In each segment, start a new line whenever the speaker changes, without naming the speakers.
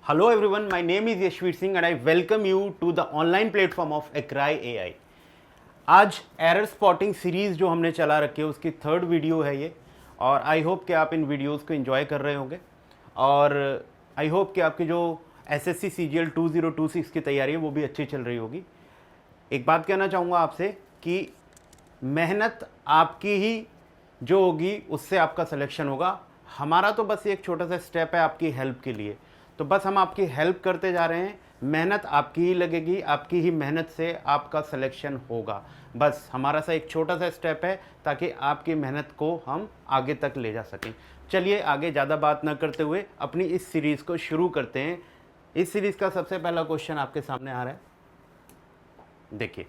Hello everyone, my name is Yashveer Singh and I welcome you to the online platform of Acry AI. आज error spotting series जो हमने चला रखी है उसकी थर्ड वीडियो है ये, और आई होप कि आप इन वीडियोस को एंजॉय कर रहे होंगे और आई होप कि आपकी जो एसएससी सीजीएल 2026 की तैयारी है वो भी अच्छी चल रही होगी। एक बात कहना चाहूँगा आपसे कि मेहनत आपकी ही जो होगी उससे आपका सिलेक्शन होगा। हमारा तो बस एक छोटा सा स्टेप है आपकी हेल्प के लिए, तो बस हम आपकी हेल्प करते जा रहे हैं। मेहनत आपकी ही लगेगी, आपकी ही मेहनत से आपका सिलेक्शन होगा। बस हमारा सा एक छोटा सा स्टेप है ताकि आपकी मेहनत को हम आगे तक ले जा सकें। चलिए आगे ज़्यादा बात ना करते हुए अपनी इस सीरीज़ को शुरू करते हैं। इस सीरीज़ का सबसे पहला क्वेश्चन आपके सामने आ रहा है, देखिए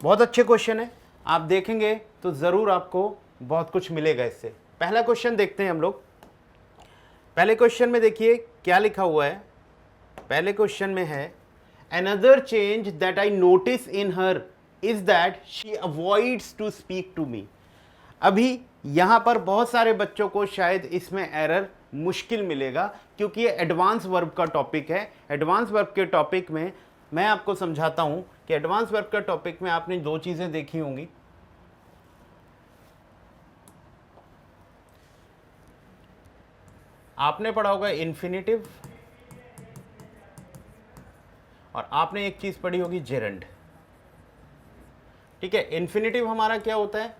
बहुत अच्छे क्वेश्चन है, आप देखेंगे तो ज़रूर आपको बहुत कुछ मिलेगा इससे। पहला क्वेश्चन देखते हैं हम लोग। पहले क्वेश्चन में देखिए क्या लिखा हुआ है। पहले क्वेश्चन में है another change that I notice in her is that she avoids to speak to me. अभी यहाँ पर बहुत सारे बच्चों को शायद इसमें एरर मुश्किल मिलेगा क्योंकि ये एडवांस वर्ब का टॉपिक है। एडवांस वर्ब के टॉपिक में मैं आपको समझाता हूँ कि एडवांस वर्ब का टॉपिक में आपने दो चीज़ें देखी होंगी। आपने पढ़ा होगा इन्फिनिटिव और आपने एक चीज पढ़ी होगी जेरंड। ठीक है, इन्फिनिटिव हमारा क्या होता है,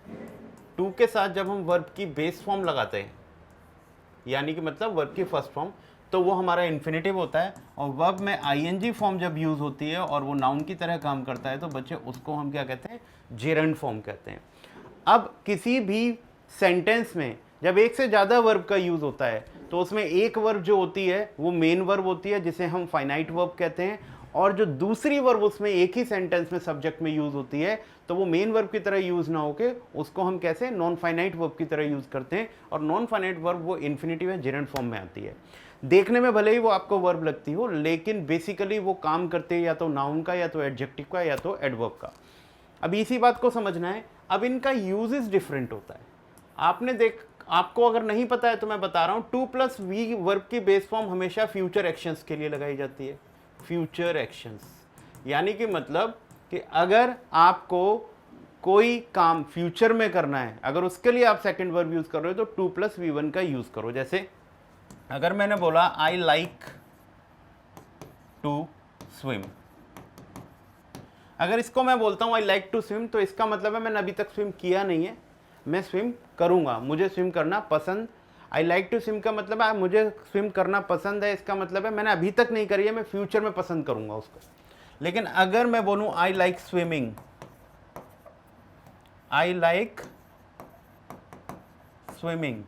टू के साथ जब हम वर्ब की बेस फॉर्म लगाते हैं, यानी कि मतलब वर्ब की फर्स्ट फॉर्म, तो वो हमारा इन्फिनिटिव होता है। और वर्ब में आईएनजी फॉर्म जब यूज होती है और वो नाउन की तरह काम करता है तो बच्चे उसको हम क्या कहते हैं, जेरंड फॉर्म कहते हैं। अब किसी भी सेंटेंस में जब एक से ज़्यादा वर्ब का यूज़ होता है तो उसमें एक वर्ब जो होती है वो मेन वर्ब होती है जिसे हम फाइनाइट वर्ब कहते हैं, और जो दूसरी वर्ब उसमें एक ही सेंटेंस में सब्जेक्ट में यूज़ होती है तो वो मेन वर्ब की तरह यूज़ ना होके उसको हम कैसे नॉन फाइनाइट वर्ब की तरह यूज़ करते हैं। और नॉन फाइनाइट वर्ब वो इन्फिनिटिव या जेरंड फॉर्म में आती है। देखने में भले ही वो आपको वर्ब लगती हो लेकिन बेसिकली वो काम करते हैं या तो नाउन का, या तो एडजेक्टिव का, या तो एडवर्ब का। अब इसी बात को समझना है। अब इनका यूजेस डिफरेंट होता है। आपको अगर नहीं पता है तो मैं बता रहा हूं, टू प्लस वी वर्ब की बेस फॉर्म हमेशा फ्यूचर एक्शंस के लिए लगाई जाती है। फ्यूचर एक्शंस यानी कि मतलब कि अगर आपको कोई काम फ्यूचर में करना है, अगर उसके लिए आप सेकंड वर्ब यूज कर रहे हो तो टू प्लस वी वन का यूज करो। जैसे अगर मैंने बोला आई लाइक टू स्विम, अगर इसको मैं बोलता हूं आई लाइक टू स्विम तो इसका मतलब है मैंने अभी तक स्विम किया नहीं है, मैं स्विम करूंगा, मुझे स्विम करना पसंद। आई लाइक टू स्विम का मतलब है मुझे स्विम करना पसंद है, इसका मतलब है मैंने अभी तक नहीं करी है, मैं फ्यूचर में पसंद करूंगा उसको। लेकिन अगर मैं बोलूं I like swimming, I like swimming,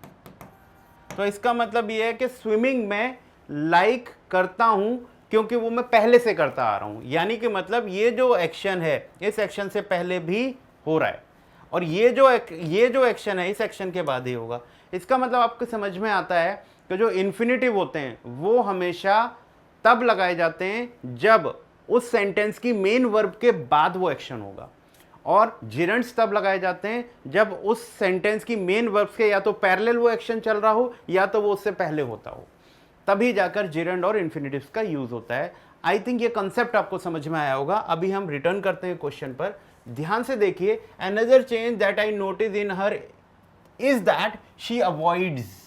तो इसका मतलब यह है कि स्विमिंग में लाइक करता हूं क्योंकि वो मैं पहले से करता आ रहा हूं। यानी कि मतलब ये जो एक्शन है इस एक्शन से पहले भी हो रहा है और ये जो एक्शन है इस एक्शन के बाद ही होगा। इसका मतलब आपको समझ में आता है कि जो इन्फिनिटिव होते हैं वो हमेशा तब लगाए जाते हैं जब उस सेंटेंस की मेन वर्ब के बाद वो एक्शन होगा, और जिरंड्स तब लगाए जाते हैं जब उस सेंटेंस की मेन वर्ब के या तो पैरेलल वो एक्शन चल रहा हो या तो वो उससे पहले होता हो, तभी जाकर जिरंड और इन्फिनिटिव्स का यूज होता है। आई थिंक ये कंसेप्ट आपको समझ में आया होगा। अभी हम रिटर्न करते हैं क्वेश्चन पर, ध्यान से देखिए। Another change that I notice in her is that she avoids.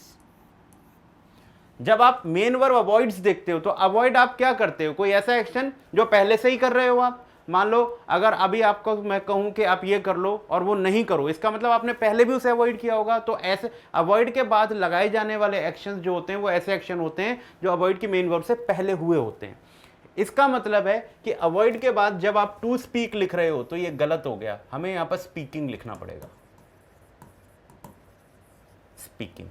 जब आप मेन वर्ब अवॉइड्स देखते हो तो अवॉइड आप क्या करते हो, कोई ऐसा एक्शन जो पहले से ही कर रहे हो आप। मान लो अगर अभी आपको मैं कहूं कि आप ये कर लो और वो नहीं करो, इसका मतलब आपने पहले भी उसे अवॉइड किया होगा। तो ऐसे अवॉइड के बाद लगाए जाने वाले एक्शंस जो होते हैं वो ऐसे एक्शन होते हैं जो अवॉइड की मेन वर्ब से पहले हुए होते हैं। इसका मतलब है कि अवॉइड के बाद जब आप टू स्पीक लिख रहे हो तो ये गलत हो गया, हमें यहां पर स्पीकिंग लिखना पड़ेगा। स्पीकिंग,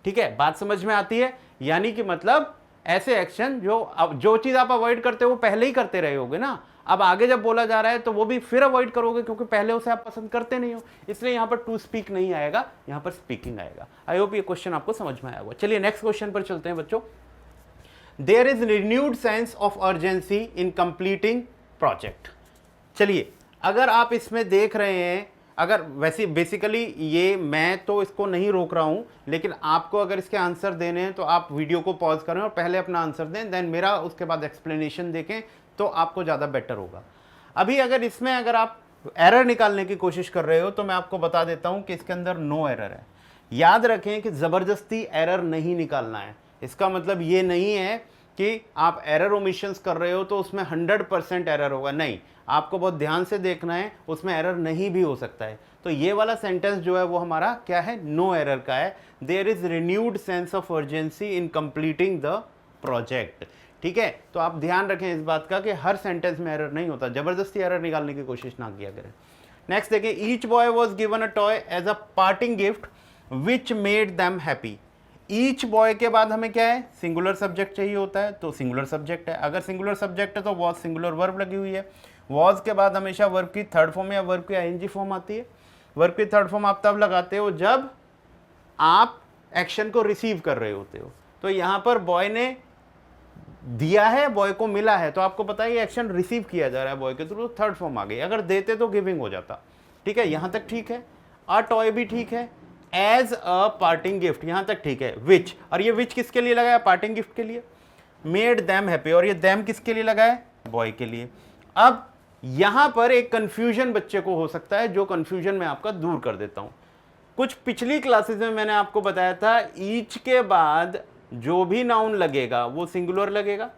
ठीक है, बात समझ में आती है। यानी कि मतलब ऐसे एक्शन जो चीज आप अवॉइड करते हो वो पहले ही करते रहे होगे ना, अब आगे जब बोला जा रहा है तो वो भी फिर अवॉइड करोगे क्योंकि पहले उसे आप पसंद करते नहीं हो। इसलिए यहां पर टू स्पीक नहीं आएगा, यहां पर स्पीकिंग आएगा। आई होप ये क्वेश्चन आपको समझ में आया होगा। चलिए नेक्स्ट क्वेश्चन पर चलते हैं बच्चों। There is renewed sense of urgency in completing project. चलिए अगर आप इसमें देख रहे हैं, अगर वैसे बेसिकली ये मैं तो इसको नहीं रोक रहा हूँ, लेकिन आपको अगर इसके आंसर देने हैं तो आप वीडियो को पॉज करें और पहले अपना आंसर दें, देन मेरा उसके बाद एक्सप्लेनेशन देखें, तो आपको ज़्यादा बेटर होगा। अभी अगर इसमें अगर आप एरर निकालने की कोशिश कर रहे हो तो मैं आपको बता देता हूँ कि इसके अंदर नो एरर है। याद रखें कि ज़बरदस्ती एरर नहीं निकालना है। इसका मतलब ये नहीं है कि आप एरर ओमिशंस कर रहे हो तो उसमें 100% एरर होगा, नहीं, आपको बहुत ध्यान से देखना है, उसमें एरर नहीं भी हो सकता है। तो ये वाला सेंटेंस जो है वो हमारा क्या है, नो एरर का है। There is renewed sense of urgency in completing the project. ठीक है, तो आप ध्यान रखें इस बात का कि हर सेंटेंस में एरर नहीं होता, जबरदस्ती एरर निकालने की कोशिश ना किया करें। नेक्स्ट देखिए, each boy was given a toy as a parting gift which made them happy. Each boy के बाद हमें क्या है, सिंगुलर सब्जेक्ट चाहिए होता है, तो सिंगुलर सब्जेक्ट है। अगर सिंगुलर सब्जेक्ट है तो वॉज सिंगुलर वर्ब लगी हुई है। वॉज के बाद हमेशा वर्ब की थर्ड फॉर्म या वर्ब की आईएनजी फॉर्म आती है। वर्ब की थर्ड फॉर्म आप तब लगाते हो जब आप एक्शन को रिसीव कर रहे होते हो। तो यहां पर बॉय ने दिया है, बॉय को मिला है, तो आपको पता है ये एक्शन रिसीव किया जा रहा है बॉय के थ्रू, तो थर्ड फॉर्म आ गई। अगर देते तो गिविंग हो जाता। ठीक है, यहां तक ठीक है। अ टॉय भी ठीक है, एज अ पार्टिंग गिफ्ट यहां तक ठीक है। विच, और ये विच किसके लिए लगाया, पार्टिंग गिफ्ट के लिए। मेड दैम हैप्पी, और ये दैम किसके लिए लगाया, बॉय के लिए। अब यहां पर एक कंफ्यूजन बच्चे को हो सकता है, जो कंफ्यूजन मैं आपका दूर कर देता हूं। कुछ पिछली क्लासेस में मैंने आपको बताया था ईच के बाद जो भी नाउन लगेगा वो सिंगुलर लगेगा,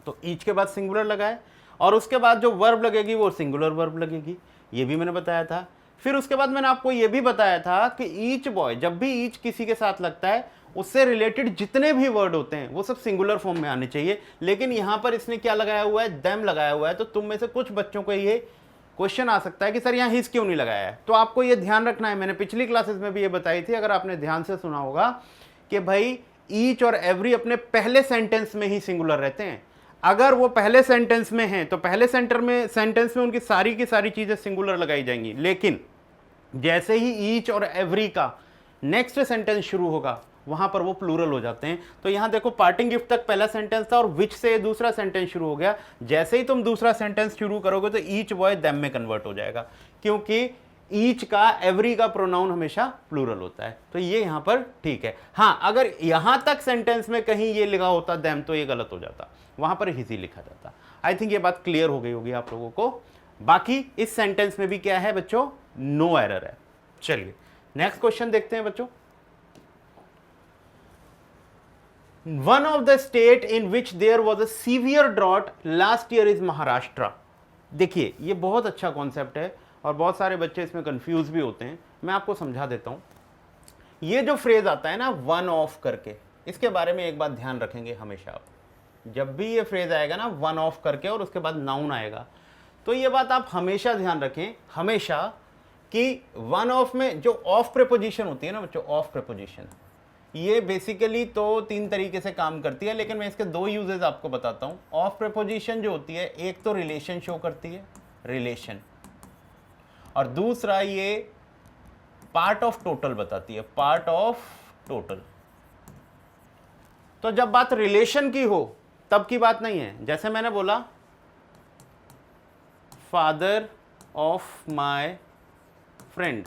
तो ईच के बाद सिंगुलर लगाए, और उसके बाद जो वर्ब लगेगी वो सिंगुलर वर्ब लगेगी, ये भी मैंने बताया था। फिर उसके बाद मैंने आपको ये भी बताया था कि ईच बॉय, जब भी ईच किसी के साथ लगता है उससे रिलेटेड जितने भी वर्ड होते हैं वो सब सिंगुलर फॉर्म में आने चाहिए। लेकिन यहां पर इसने क्या लगाया हुआ है, देम लगाया हुआ है। तो तुम में से कुछ बच्चों को ये क्वेश्चन आ सकता है कि सर यहाँ हिज क्यों नहीं लगाया है। तो आपको ये ध्यान रखना है, मैंने पिछली क्लासेस में भी ये बताई थी, अगर आपने ध्यान से सुना होगा, कि भाई ईच और एवरी अपने पहले सेंटेंस में ही सिंगुलर रहते हैं। अगर वो पहले सेंटेंस में हैं तो पहले सेंटेंस में उनकी सारी की सारी चीजें सिंगुलर लगाई जाएंगी। लेकिन जैसे ही ईच और एवरी का नेक्स्ट सेंटेंस शुरू होगा वहां पर वो प्लूरल हो जाते हैं। तो यहां देखो, पार्टिंग गिफ्ट तक पहला सेंटेंस था और विच से दूसरा सेंटेंस शुरू हो गया। जैसे ही तुम दूसरा सेंटेंस शुरू करोगे तो ईच बॉय देम में कन्वर्ट हो जाएगा, क्योंकि ईच का एवरी का प्रोनाउन हमेशा प्लूरल होता है। तो ये यहां पर ठीक है। हाँ, अगर यहां तक सेंटेंस में कहीं ये लिखा होता देम तो ये गलत हो जाता, वहां पर हिज लिखा जाता। आई थिंक ये बात क्लियर हो गई होगी आप लोगों को। बाकी इस सेंटेंस में भी क्या है बच्चों, नो एरर है। चलिए नेक्स्ट क्वेश्चन देखते हैं बच्चों। One of the state in which there was a severe drought last year is Maharashtra. देखिए, ये बहुत अच्छा कॉन्सेप्ट है और बहुत सारे बच्चे इसमें कंफ्यूज भी होते हैं। मैं आपको समझा देता हूं। ये जो फ्रेज आता है ना वन ऑफ करके, इसके बारे में एक बात ध्यान रखेंगे हमेशा आप। जब भी ये फ्रेज आएगा ना वन ऑफ करके और उसके बाद नाउन आएगा, तो ये बात आप हमेशा ध्यान रखें, हमेशा, कि वन ऑफ में जो ऑफ प्रेपोजिशन होती है ना बच्चों, ऑफ प्रेपोजिशन, ये बेसिकली तो तीन तरीके से काम करती है, लेकिन मैं इसके दो यूजेस आपको बताता हूं। ऑफ प्रेपोजिशन जो होती है, एक तो रिलेशन शो करती है, रिलेशन, और दूसरा ये पार्ट ऑफ टोटल बताती है, पार्ट ऑफ टोटल। तो जब बात रिलेशन की हो तब की बात नहीं है। जैसे मैंने बोला फादर ऑफ माय फ्रेंड,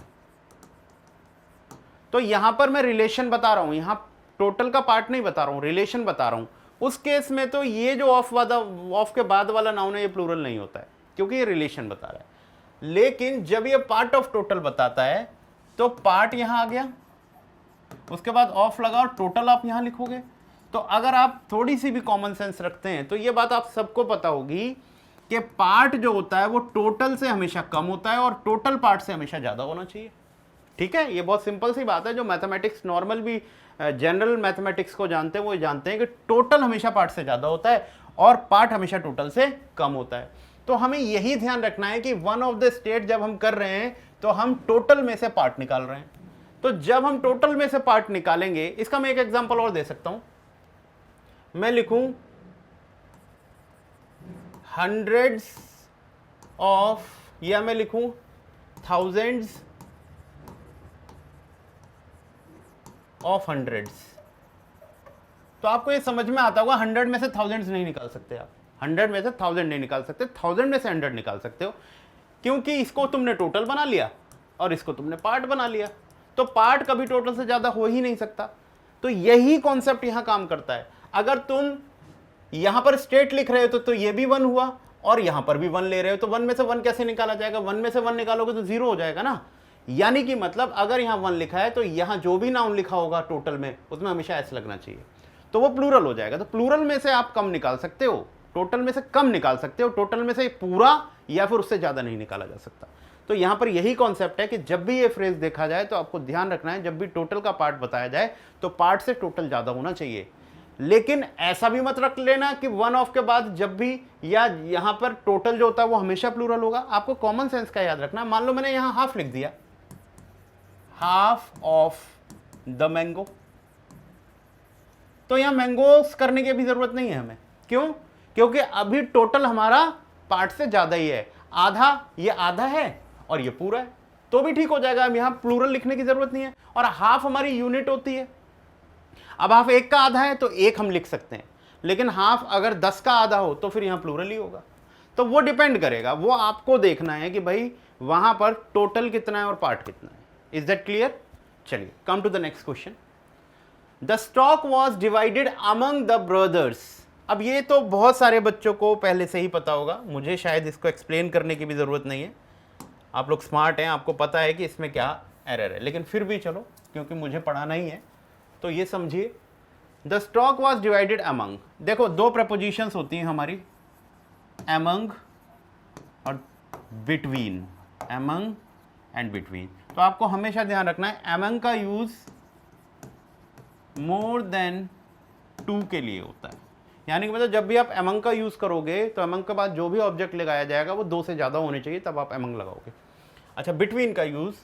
तो यहां पर मैं रिलेशन बता रहा हूं, यहां टोटल का पार्ट नहीं बता रहा हूं, रिलेशन बता रहा हूं। उस केस में तो ये जो ऑफ के बाद वाला नाउन है ये प्लूरल नहीं होता है, क्योंकि ये रिलेशन बता रहा है। लेकिन जब ये पार्ट ऑफ टोटल बताता है तो पार्ट यहां आ गया, उसके बाद ऑफ लगा और टोटल आप यहां लिखोगे। तो अगर आप थोड़ी सी भी कॉमन सेंस रखते हैं तो ये बात आप सबको पता होगी कि पार्ट जो होता है वो टोटल से हमेशा कम होता है और टोटल पार्ट से हमेशा ज्यादा होना चाहिए। ठीक है, ये बहुत सिंपल सी बात है। जो मैथमेटिक्स नॉर्मल भी जनरल मैथमेटिक्स को जानते हैं वो जानते हैं कि टोटल हमेशा पार्ट से ज्यादा होता है और पार्ट हमेशा टोटल से कम होता है। तो हमें यही ध्यान रखना है कि वन ऑफ द स्टेट जब हम कर रहे हैं तो हम टोटल में से पार्ट निकाल रहे हैं। तो जब हम टोटल में से पार्ट निकालेंगे, इसका मैं एक एग्जांपल और दे सकता हूं। मैं लिखूं हंड्रेड्स ऑफ, या मैं लिखूं थाउजेंड्स ऑफ हंड्रेड्स। तो आपको ये समझ में आता होगा, 100 में से थाउजेंड्स नहीं निकाल सकते आप, 100 में से 1000 नहीं निकाल सकते, 1000 में से 100 निकाल सकते हो, क्योंकि इसको तुमने टोटल बना लिया और इसको तुमने पार्ट बना लिया। तो पार्ट कभी टोटल से ज्यादा हो ही नहीं सकता। तो यही कॉन्सेप्ट यहां काम करता है। अगर तुम यहां पर स्टेट लिख रहे हो तो ये भी 1 हुआ और यहां पर भी 1 ले रहे हो, तो 1 में से 1 कैसे निकाला जाएगा? 1 में से 1 निकालोगे तो 0 हो जाएगा ना। यानी कि मतलब अगर यहां 1 लिखा है तो यहां जो भी नाउन लिखा होगा टोटल में उसमें हमेशा एस लगना चाहिए, तो वो प्लूरल हो जाएगा। तो प्लूरल में से आप कम निकाल सकते हो, टोटल में से कम निकाल सकते हो, टोटल में से पूरा या फिर उससे ज्यादा नहीं निकाला जा सकता। तो यहां पर यही कॉन्सेप्ट है कि जब भी ये फ्रेज देखा जाए तो आपको ध्यान रखना है, जब भी टोटल का पार्ट बताया जाए तो पार्ट से टोटल ज्यादा होना चाहिए। लेकिन ऐसा भी मत रख लेना कि 1 ऑफ के बाद जब भी या यहां पर टोटल जो होता है वो हमेशा प्लूरल होगा। आपको कॉमन सेंस का याद रखना। मान लो मैंने यहां हाफ लिख दिया, हाफ ऑफ द मैंगो, तो यहां मैंगोस करने की भी जरूरत नहीं है हमें। क्यों? क्योंकि अभी टोटल हमारा पार्ट से ज्यादा ही है। आधा, ये आधा है और ये पूरा है, तो भी ठीक हो जाएगा। अब यहां प्लूरल लिखने की जरूरत नहीं है। और हाफ हमारी यूनिट होती है। अब हाफ 1 का आधा है तो 1 हम लिख सकते हैं, लेकिन हाफ अगर 10 का आधा हो तो फिर यहां प्लूरल ही होगा। तो वो डिपेंड करेगा, वो आपको देखना है कि भाई वहां पर टोटल कितना है और पार्ट कितना है। Is that clear? चलिए, come to the next question. The stock was divided among the brothers. अब ये तो बहुत सारे बच्चों को पहले से ही पता होगा, मुझे शायद इसको एक्सप्लेन करने की भी जरूरत नहीं है। आप लोग स्मार्ट हैं, आपको पता है कि इसमें क्या एरर है, लेकिन फिर भी चलो, क्योंकि मुझे पढ़ाना ही है तो ये समझिए। The stock was divided among. देखो, 2 प्रपोजिशंस होती हैं हमारी, अमंग और बिटवीन, अमंग एंड बिटवीन। तो आपको हमेशा ध्यान रखना है अमंग का यूज मोर देन 2 के लिए होता है। यानी कि मतलब जब भी आप अमंग का यूज करोगे तो अमंग के बाद जो भी ऑब्जेक्ट लगाया जाएगा वो 2 से ज्यादा होने चाहिए, तब आप अमंग लगाओगे। अच्छा, बिटवीन का यूज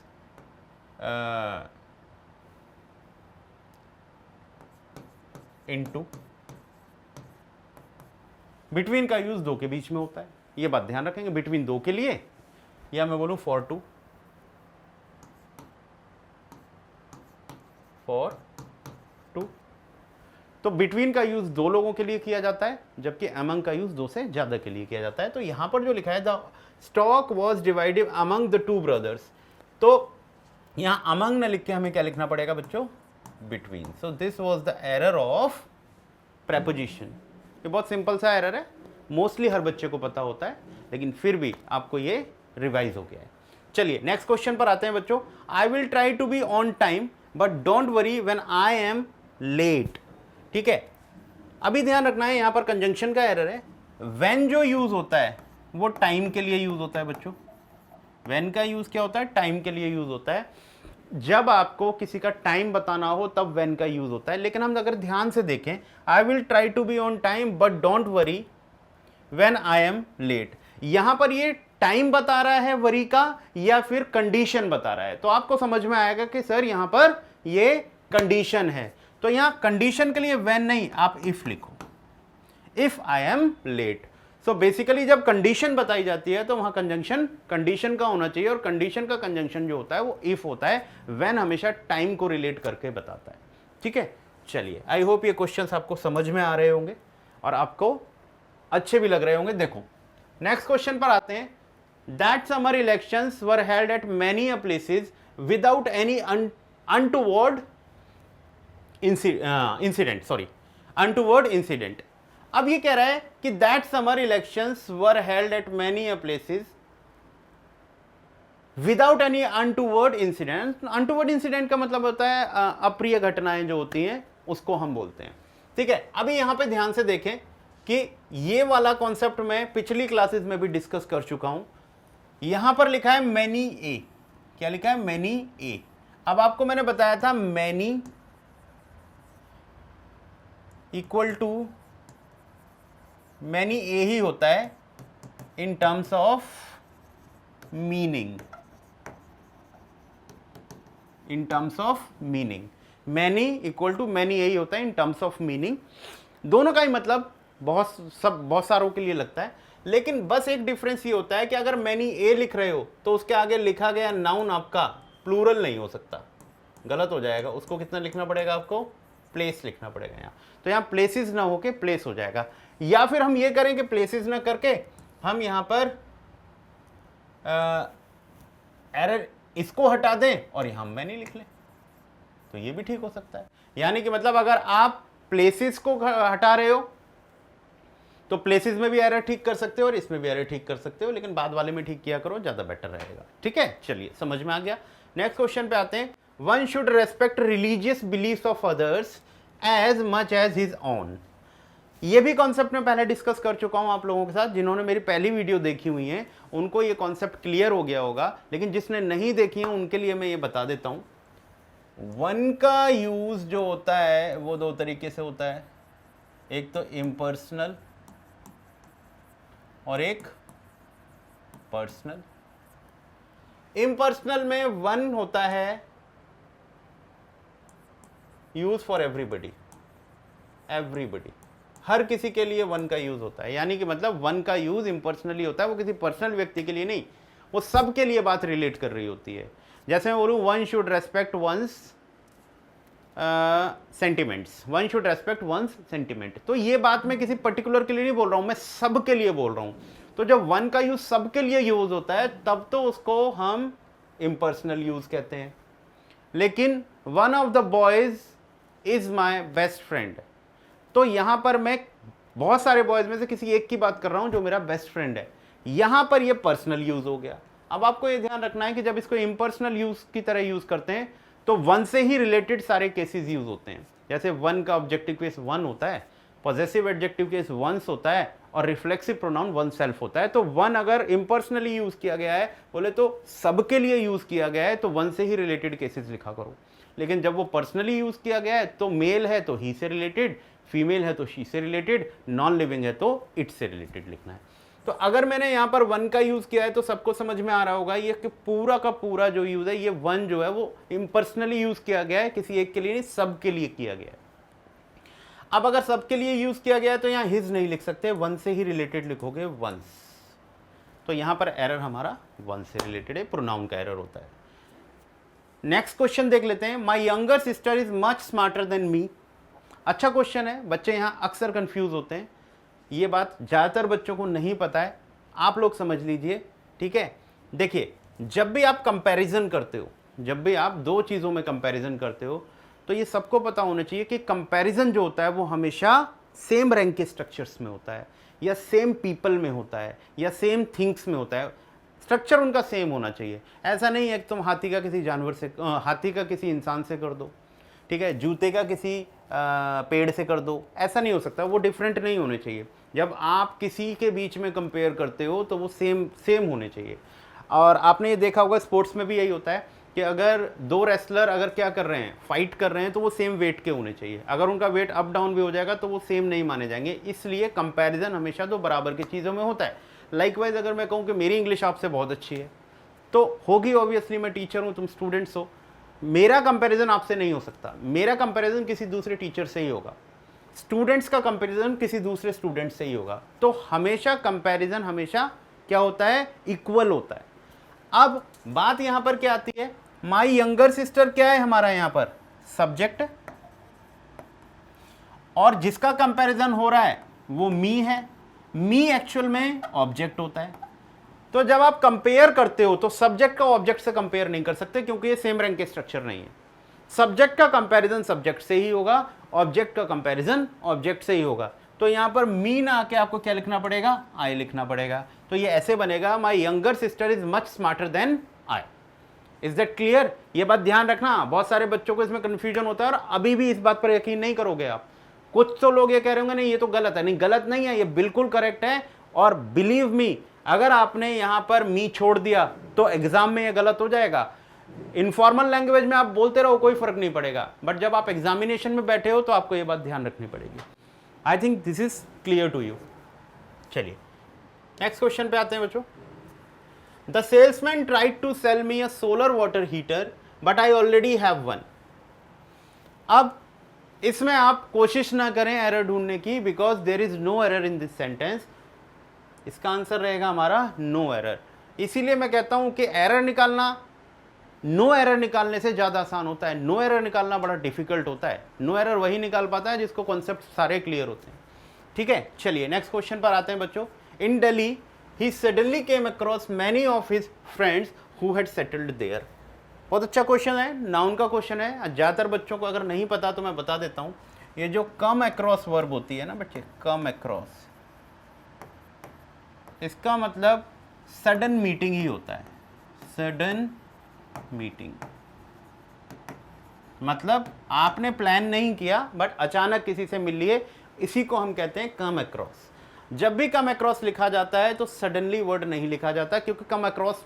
इनटू, बिटवीन का यूज 2 के बीच में होता है। ये बात ध्यान रखेंगे, बिटवीन 2 के लिए, या मैं बोलूं फॉर 2, फॉर 2। तो बिटवीन का यूज 2 लोगों के लिए किया जाता है, जबकि अमंग का यूज 2 से ज्यादा के लिए किया जाता है। तो यहां पर जो लिखा है the stock was divided among the 2 brothers, तो यहां अमंग न लिख के हमें क्या लिखना पड़ेगा बच्चों? Between. So this was the error of preposition. ये बहुत सिंपल सा एरर है, मोस्टली हर बच्चे को पता होता है, लेकिन फिर भी आपको ये रिवाइज हो गया है। चलिए नेक्स्ट क्वेश्चन पर आते हैं बच्चों। I will try to be on time but don't worry when I am late. ठीक है, अभी ध्यान रखना है, यहां पर कंजंक्शन का एरर है। व्हेन जो यूज होता है वो टाइम के लिए यूज होता है बच्चों। व्हेन का यूज क्या होता है? टाइम के लिए यूज होता है। जब आपको किसी का टाइम बताना हो तब व्हेन का यूज होता है। लेकिन हम अगर ध्यान से देखें, I will try to be on time but don't worry when I am late, यहां पर ये टाइम बता रहा है वरी का या फिर कंडीशन बता रहा है? तो आपको समझ में आएगा कि सर यहां पर ये कंडीशन है। तो यहां कंडीशन के लिए व्हेन नहीं, आप इफ लिखो, if I am late. So basically जब कंडीशन बताई जाती है तो वहां कंजंक्शन कंडीशन का होना चाहिए, और कंडीशन का कंजंक्शन जो होता है वो इफ होता है। व्हेन हमेशा टाइम को रिलेट करके बताता है। ठीक है, चलिए, आई होप ये क्वेश्चंस आपको समझ में आ रहे होंगे और आपको अच्छे भी लग रहे होंगे। देखो नेक्स्ट क्वेश्चन पर आते हैं। That summer elections were held at many places without any untoward incident. अब ये कह रहा है कि that summer elections were held at many places without any untoward incident. Untoward incident का मतलब होता है अप्रिय घटनाएं जो होती हैं उसको हम बोलते हैं। ठीक है, अभी यहां पे ध्यान से देखें कि ये वाला कॉन्सेप्ट मैं पिछली क्लासेस में भी डिस्कस कर चुका हूं। यहां पर लिखा है मैनी ए। क्या लिखा है? Many a. अब आपको मैंने बताया था many equal to many a ही होता है in terms of meaning. In terms of meaning many equal to many a ही होता है इन टर्म्स ऑफ मीनिंग। दोनों का ही मतलब बहुत सारों के लिए लगता है, लेकिन बस एक डिफरेंस ये होता है कि अगर मैनी ए लिख रहे हो तो उसके आगे लिखा गया नाउन आपका प्लूरल नहीं हो सकता, गलत हो जाएगा। उसको कितना लिखना पड़ेगा? आपको प्लेस लिखना पड़ेगा यहाँ। तो यहाँ प्लेसेस ना होके प्लेस हो जाएगा। या फिर हम ये करें कि प्लेसेस ना करके हम यहाँ पर एरर इसको हटा दें और यहां मैनी लिख लें, तो ये भी ठीक हो सकता है। यानी कि मतलब अगर आप प्लेसेस को हटा रहे हो तो प्लेसेस में भी एरर ठीक कर सकते हो और इसमें भी एरर ठीक कर सकते हो, लेकिन बाद वाले में ठीक किया करो, ज्यादा बेटर रहेगा। ठीक है, चलिए समझ में आ गया। नेक्स्ट क्वेश्चन पे आते हैं। One should respect religious beliefs of others as much as his own. ये भी कॉन्सेप्ट मैं पहले डिस्कस कर चुका हूं आप लोगों के साथ। जिन्होंने मेरी पहली वीडियो देखी हुई है उनको ये कॉन्सेप्ट क्लियर हो गया होगा, लेकिन जिसने नहीं देखी है उनके लिए मैं ये बता देता हूं। वन का यूज जो होता है वो दो तरीके से होता है, एक तो इम्पर्सनल और एक पर्सनल। इम्पर्सनल में वन होता है यूज फॉर एवरीबडी, एवरीबडी, हर किसी के लिए वन का यूज होता है। यानी कि मतलब वन का यूज इम्पर्सनली होता है, वो किसी पर्सनल व्यक्ति के लिए नहीं, वो सब के लिए बात रिलेट कर रही होती है। जैसे मैं बोलूं one should respect one's sentiments, one should respect one's sentiment, तो ये बात मैं किसी पर्टिकुलर के लिए नहीं बोल रहा हूं, मैं सब के लिए बोल रहा हूं। तो जब वन का यूज सब के लिए यूज होता है तब तो उसको हम इम्पर्सनल यूज कहते हैं। लेकिन one of the boys is my best friend, तो यहां पर मैं बहुत सारे बॉयज में से किसी एक की बात कर रहा हूं जो मेरा बेस्ट फ्रेंड है, यहां पर ये पर्सनल यूज हो गया। अब आपको ये ध्यान रखना है कि जब इसको इम्पर्सनल यूज की तरह यूज करते हैं तो वन से ही रिलेटेड सारे केसेस यूज होते हैं। जैसे वन का ऑब्जेक्टिव केस वन होता है, पॉजेसिव एडजेक्टिव केस वंस होता है और रिफ्लेक्सिव प्रोनाउन वन सेल्फ होता है। तो वन अगर इम्पर्सनली यूज किया गया है बोले तो सबके लिए यूज किया गया है, तो वन से ही रिलेटेड केसेस लिखा करो। लेकिन जब वो पर्सनली यूज किया गया है तो मेल है तो ही से रिलेटेड, फीमेल है तो शी से रिलेटेड, नॉन लिविंग है तो इट से रिलेटेड लिखना है। तो अगर मैंने यहां पर वन का यूज किया है तो सबको समझ में आ रहा होगा ये कि पूरा का पूरा जो यूज है ये वन जो है वो इम्पर्सनली यूज किया गया है, किसी एक के लिए नहीं, सब के लिए किया गया है। अब अगर सबके लिए यूज किया गया है तो यहां हिज नहीं लिख सकते, वन से ही रिलेटेड लिखोगे वंस, तो यहां पर एरर हमारा वन से रिलेटेड है, प्रोनाउन का एरर होता है। नेक्स्ट क्वेश्चन देख लेते हैं। माई younger sister is much smarter than me. अच्छा क्वेश्चन है, बच्चे यहां अक्सर कंफ्यूज होते हैं, ये बात ज़्यादातर बच्चों को नहीं पता है, आप लोग समझ लीजिए। ठीक है, देखिए जब भी आप कंपैरिजन करते हो, जब भी आप दो चीज़ों में कंपैरिजन करते हो तो ये सबको पता होना चाहिए कि कंपैरिजन जो होता है वो हमेशा सेम रैंक के स्ट्रक्चर्स में होता है, या सेम पीपल में होता है, या सेम थिंग्स में होता है। स्ट्रक्चर उनका सेम होना चाहिए। ऐसा नहीं है कि तुम हाथी का किसी जानवर से, हाथी का किसी इंसान से कर दो, ठीक है, जूते का किसी पेड़ से कर दो, ऐसा नहीं हो सकता, वो डिफरेंट नहीं होने चाहिए। जब आप किसी के बीच में कंपेयर करते हो तो वो सेम होने चाहिए। और आपने ये देखा होगा स्पोर्ट्स में भी यही होता है कि अगर दो रेसलर अगर क्या कर रहे हैं, फाइट कर रहे हैं, तो वो सेम वेट के होने चाहिए। अगर उनका वेट अप डाउन भी हो जाएगा तो वो सेम नहीं माने जाएंगे, इसलिए कंपैरिजन हमेशा दो बराबर की चीज़ों में होता है। लाइकवाइज अगर मैं कहूँ कि मेरी इंग्लिश आपसे बहुत अच्छी है तो होगी, ऑब्वियसली मैं टीचर हूँ, तुम स्टूडेंट्स हो, मेरा कंपैरिजन आपसे नहीं हो सकता, मेरा कंपैरिजन किसी दूसरे टीचर से ही होगा, स्टूडेंट्स का कंपैरिजन किसी दूसरे स्टूडेंट से ही होगा। तो हमेशा कंपैरिजन हमेशा क्या होता है, इक्वल होता है। अब बात यहां पर क्या आती है, माई यंगर सिस्टर क्या है हमारा यहां पर सब्जेक्ट, और जिसका कंपैरिजन हो रहा है वो मी है, मी एक्चुअल में ऑब्जेक्ट होता है। तो जब आप कंपेयर करते हो तो सब्जेक्ट का ऑब्जेक्ट से कंपेयर नहीं कर सकते क्योंकि ये सेम रैंक के स्ट्रक्चर नहीं है। सब्जेक्ट का कंपैरिजन सब्जेक्ट से ही होगा, ऑब्जेक्ट का कंपैरिजन ऑब्जेक्ट से ही होगा। तो यहां पर मी ना आके आपको क्या लिखना पड़ेगा, आई लिखना पड़ेगा। तो ये ऐसे बनेगा, my younger sister is much smarter than I. Is that clear? ये बात ध्यान रखना, बहुत सारे बच्चों को इसमें कंफ्यूजन होता है और अभी भी इस बात पर यकीन नहीं करोगे आप। कुछ तो लोग ये कह रहे होंगे नहीं ये तो गलत है, नहीं गलत नहीं है, ये बिल्कुल करेक्ट है। और बिलीव मी, अगर आपने यहां पर मी छोड़ दिया तो एग्जाम में ये गलत हो जाएगा। इनफॉर्मल लैंग्वेज में आप बोलते रहो कोई फर्क नहीं पड़ेगा, बट जब आप एग्जामिनेशन में बैठे हो तो आपको ये बात ध्यान रखनी पड़ेगी। I think this is clear to you. चलिए नेक्स्ट क्वेश्चन पे आते हैं बच्चों। The salesman tried to sell me a solar water heater but I already have one. अब इसमें आप कोशिश ना करें एरर ढूंढने की, because there is no error in this sentence. इसका आंसर रहेगा हमारा नो एरर। इसीलिए मैं कहता हूं कि एरर निकालना नो एरर निकालने से ज्यादा आसान होता है। नो एरर निकालना बड़ा डिफिकल्ट होता है। नो एरर वही निकाल पाता है जिसको कॉन्सेप्ट सारे क्लियर होते हैं। ठीक है, चलिए नेक्स्ट क्वेश्चन पर आते हैं बच्चों। In Delhi he suddenly came across many of his friends who had settled there. बहुत अच्छा क्वेश्चन है, नाउन का क्वेश्चन है। ज़्यादातर बच्चों को अगर नहीं पता तो मैं बता देता हूँ। ये जो कम अक्रॉस वर्ब होती है ना बच्चे, कम अक्रॉस, इसका मतलब सडन मीटिंग ही होता है। सडन मीटिंग मतलब आपने प्लान नहीं किया बट अचानक किसी से मिल लिए, इसी को हम कहते हैं कम अक्रॉस। जब भी कम अक्रॉस लिखा जाता है तो सडनली वर्ड नहीं लिखा जाता, क्योंकि कम अक्रॉस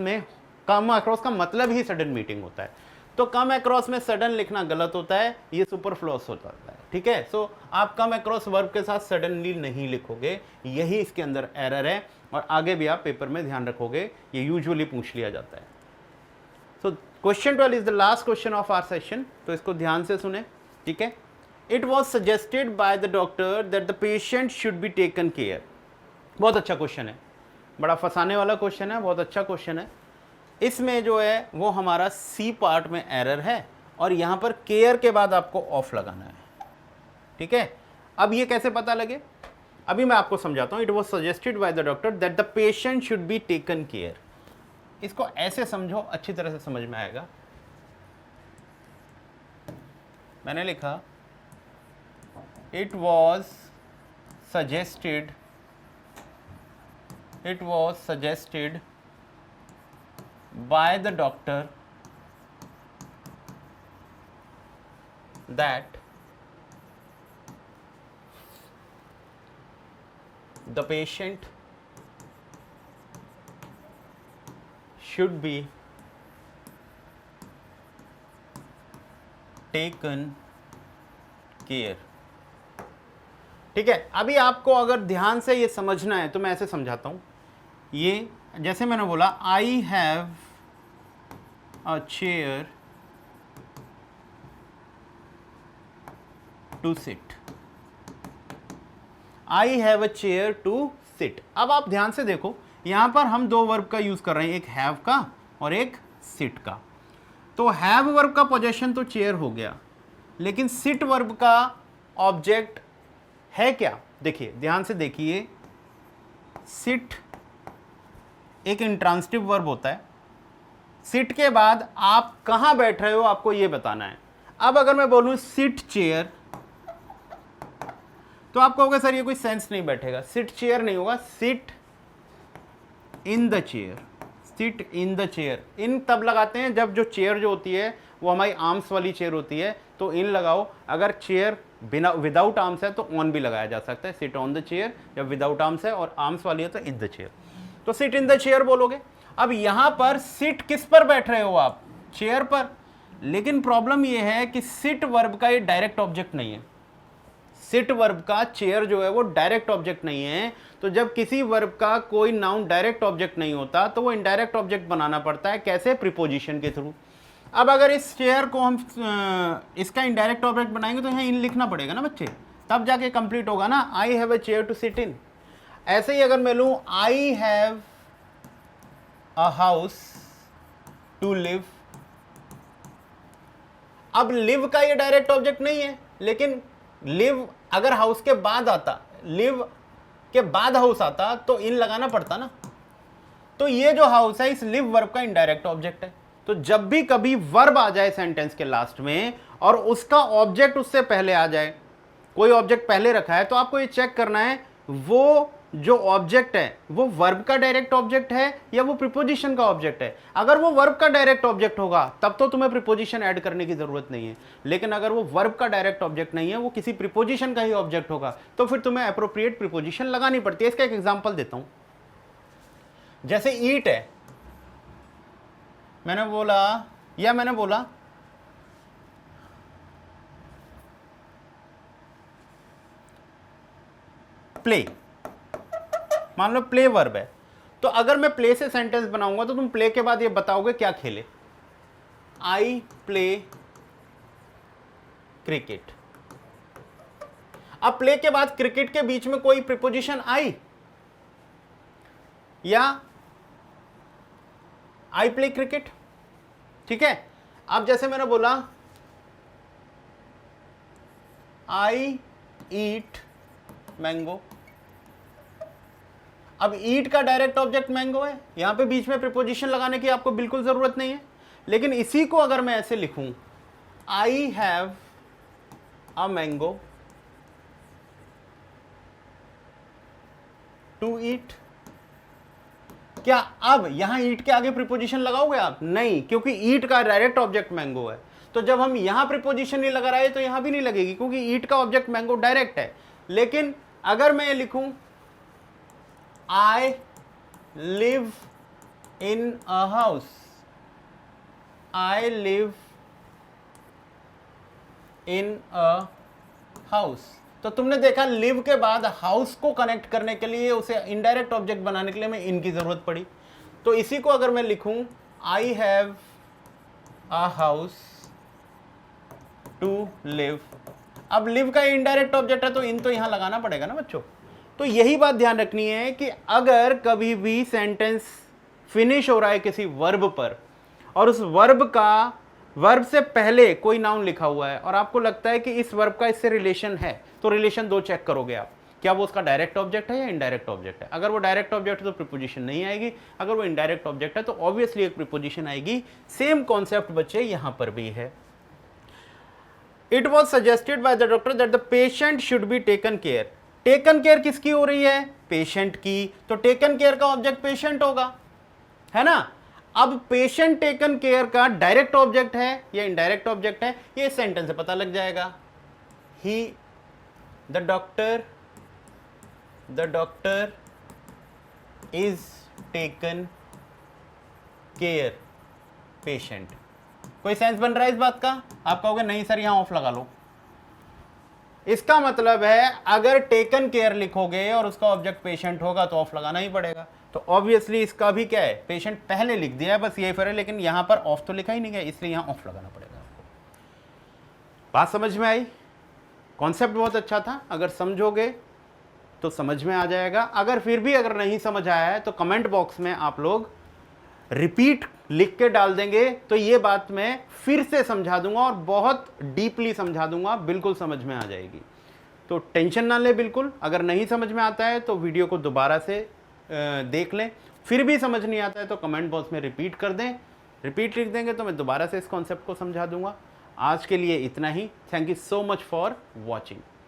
का मतलब ही सडन मीटिंग होता है। तो कम अक्रॉस में सडन लिखना गलत होता है, ये सुपरफ्लूअस होता है। ठीक है, सो आप कम अक्रॉस वर्ब के साथ सडनली नहीं लिखोगे, यही इसके अंदर एरर है। और आगे भी आप पेपर में ध्यान रखोगे, ये यूजुअली पूछ लिया जाता है। So question 12 is the last question of our session, तो इसको ध्यान से सुने। ठीक है, it was suggested by the doctor that the patient should be taken care. बहुत अच्छा क्वेश्चन है, बड़ा फंसाने वाला क्वेश्चन है, बहुत अच्छा क्वेश्चन है। इसमें जो है वो हमारा सी पार्ट में एरर है, और यहां पर केयर के बाद आपको ऑफ लगाना है। ठीक है, अब ये कैसे पता लगे, अभी मैं आपको समझाता हूं। It was suggested by the doctor that the patient should be taken care. इसको ऐसे समझो, अच्छी तरह से समझ में आएगा। मैंने लिखा it was suggested by the doctor that the patient should be taken care। ठीक है, अभी आपको अगर ध्यान से ये समझना है तो मैं ऐसे समझाता हूं। ये जैसे मैंने बोला, I have a chair to sit. I have a chair to sit. अब आप ध्यान से देखो, यहां पर हम दो वर्ब का यूज कर रहे हैं, एक हैव का और एक सिट का। तो हैव वर्ब का पोजेशन तो चेयर हो गया, लेकिन सिट वर्ब का ऑब्जेक्ट है क्या? देखिए, ध्यान से देखिए, सिट एक इंट्रांसिटिव वर्ब होता है। सिट के बाद आप कहां बैठ रहे हो आपको यह बताना है। अब अगर मैं बोलूं सिट चेयर, तो आप कहोगे सर ये कोई सेंस नहीं बैठेगा, सिट चेयर नहीं होगा, sit in the chair. Sit in the chair, in तब लगाते हैं जब जो चेयर जो होती है वो हमारी आर्म्स वाली चेयर होती है, तो इन लगाओ। अगर चेयर बिना विदाउट आर्म्स है तो ऑन भी लगाया जा सकता है, सिट ऑन द चेयर। जब विदाउट आर्म्स है और आर्म्स वाली है तो इन द चेयर, तो सिट इन द चेयर बोलोगे। अब यहां पर सिट किस पर बैठ रहे हो आप? चेयर पर। लेकिन प्रॉब्लम यह है कि सिट वर्ब का ये डायरेक्ट ऑब्जेक्ट नहीं है। सिट वर्ब का चेयर जो है वो डायरेक्ट ऑब्जेक्ट नहीं है। तो जब किसी वर्ब का कोई नाउन डायरेक्ट ऑब्जेक्ट नहीं होता तो वो इनडायरेक्ट ऑब्जेक्ट बनाना पड़ता है। कैसे? प्रीपोजिशन के थ्रू। अब अगर इस चेयर को हम इसका इनडायरेक्ट ऑब्जेक्ट बनाएंगे तो यहाँ इन लिखना पड़ेगा ना बच्चे, तब जाके कंप्लीट होगा ना। I have a chair to sit in. ऐसे ही अगर मैं लूं I have a house to live, अब लिव का ये डायरेक्ट ऑब्जेक्ट नहीं है, लेकिन लिव अगर हाउस के बाद आता, लिव के बाद हाउस आता तो इन लगाना पड़ता ना। तो ये जो हाउस है इस लिव वर्ब का इनडायरेक्ट ऑब्जेक्ट है। तो जब भी कभी वर्ब आ जाए सेंटेंस के लास्ट में और उसका ऑब्जेक्ट उससे पहले आ जाए, कोई ऑब्जेक्ट पहले रखा है, तो आपको ये चेक करना है वो जो ऑब्जेक्ट है वो वर्ब का डायरेक्ट ऑब्जेक्ट है या वो प्रीपोजिशन का ऑब्जेक्ट है। अगर वो वर्ब का डायरेक्ट ऑब्जेक्ट होगा तब तो तुम्हें प्रीपोजिशन ऐड करने की जरूरत नहीं है, लेकिन अगर वो वर्ब का डायरेक्ट ऑब्जेक्ट नहीं है, वो किसी प्रीपोजिशन का ही ऑब्जेक्ट होगा, तो फिर तुम्हें एप्रोप्रिएट प्रीपोजिशन लगानी पड़ती है। इसका एक एग्जांपल देता हूं। जैसे ईट है, मैंने बोला प्ले, मान लो प्ले वर्ब है, तो अगर मैं प्ले से सेंटेंस बनाऊंगा तो तुम प्ले के बाद ये बताओगे क्या खेले। I play cricket. अब प्ले के बाद क्रिकेट के बीच में कोई प्रीपोजिशन आई या आई प्ले क्रिकेट, ठीक है। अब जैसे मैंने बोला आई ईट मैंगो, अब ईट का डायरेक्ट ऑब्जेक्ट मैंगो है, यहां पे बीच में प्रीपोजिशन लगाने की आपको बिल्कुल जरूरत नहीं है। लेकिन इसी को अगर मैं ऐसे लिखूं, I have a mango to eat, क्या अब यहां ईट के आगे प्रीपोजिशन लगाओगे आप? नहीं, क्योंकि ईट का डायरेक्ट ऑब्जेक्ट मैंगो है। तो जब हम यहां प्रीपोजिशन नहीं लगा रहे तो यहां भी नहीं लगेगी, क्योंकि ईट का ऑब्जेक्ट मैंगो डायरेक्ट है। लेकिन अगर मैं ये लिखूं, I live in a house, I live in a house, तो तुमने देखा लिव के बाद हाउस को कनेक्ट करने के लिए, उसे इनडायरेक्ट ऑब्जेक्ट बनाने के लिए हमें इन की जरूरत पड़ी। तो इसी को अगर मैं लिखूं, I have a house to live, अब लिव का इनडायरेक्ट ऑब्जेक्ट है तो इन तो यहां लगाना पड़ेगा ना बच्चों। तो यही बात ध्यान रखनी है कि अगर कभी भी सेंटेंस फिनिश हो रहा है किसी वर्ब पर, और उस वर्ब से पहले कोई नाउन लिखा हुआ है और आपको लगता है कि इस वर्ब का इससे रिलेशन है, तो रिलेशन दो चेक करोगे आप, क्या वो उसका डायरेक्ट ऑब्जेक्ट है या इनडायरेक्ट ऑब्जेक्ट है। अगर वो डायरेक्ट ऑब्जेक्ट है तो प्रीपोजिशन नहीं आएगी, अगर वो इनडायरेक्ट ऑब्जेक्ट है तो ऑब्वियसली एक प्रीपोजिशन आएगी। सेम कॉन्सेप्ट बच्चे यहां पर भी है। It was suggested by the doctor that the patient should be taken care. Taken care किसकी हो रही है? पेशेंट की। तो टेकन केयर का ऑब्जेक्ट पेशेंट होगा, है ना। अब पेशेंट टेकन केयर का डायरेक्ट ऑब्जेक्ट है या इनडायरेक्ट ऑब्जेक्ट है, ये सेंटेंस से पता लग जाएगा। He the doctor is taken care patient. कोई सेंस बन रहा है इस बात का? आप कहोगे नहीं सर यहां ऑफ लगा लो। इसका मतलब है अगर टेकन केयर लिखोगे और उसका ऑब्जेक्ट पेशेंट होगा तो ऑफ लगाना ही पड़ेगा। तो ऑब्वियसली इसका भी क्या है, पेशेंट पहले लिख दिया है, बस यही फर्क है, लेकिन यहां पर ऑफ तो लिखा ही नहीं गया, इसलिए यहां ऑफ लगाना पड़ेगा आपको। बात समझ में आई? कॉन्सेप्ट बहुत अच्छा था, अगर समझोगे तो समझ में आ जाएगा। अगर फिर भी अगर नहीं समझ आया है तो कमेंट बॉक्स में आप लोग रिपीट लिख के डाल देंगे, तो ये बात मैं फिर से समझा दूंगा और बहुत डीपली समझा दूंगा, बिल्कुल समझ में आ जाएगी। तो टेंशन ना ले बिल्कुल। अगर नहीं समझ में आता है तो वीडियो को दोबारा से देख लें, फिर भी समझ नहीं आता है तो कमेंट बॉक्स में रिपीट कर दें, रिपीट लिख देंगे तो मैं दोबारा से इस कॉन्सेप्ट को समझा दूंगा। आज के लिए इतना ही। Thank you so much for watching.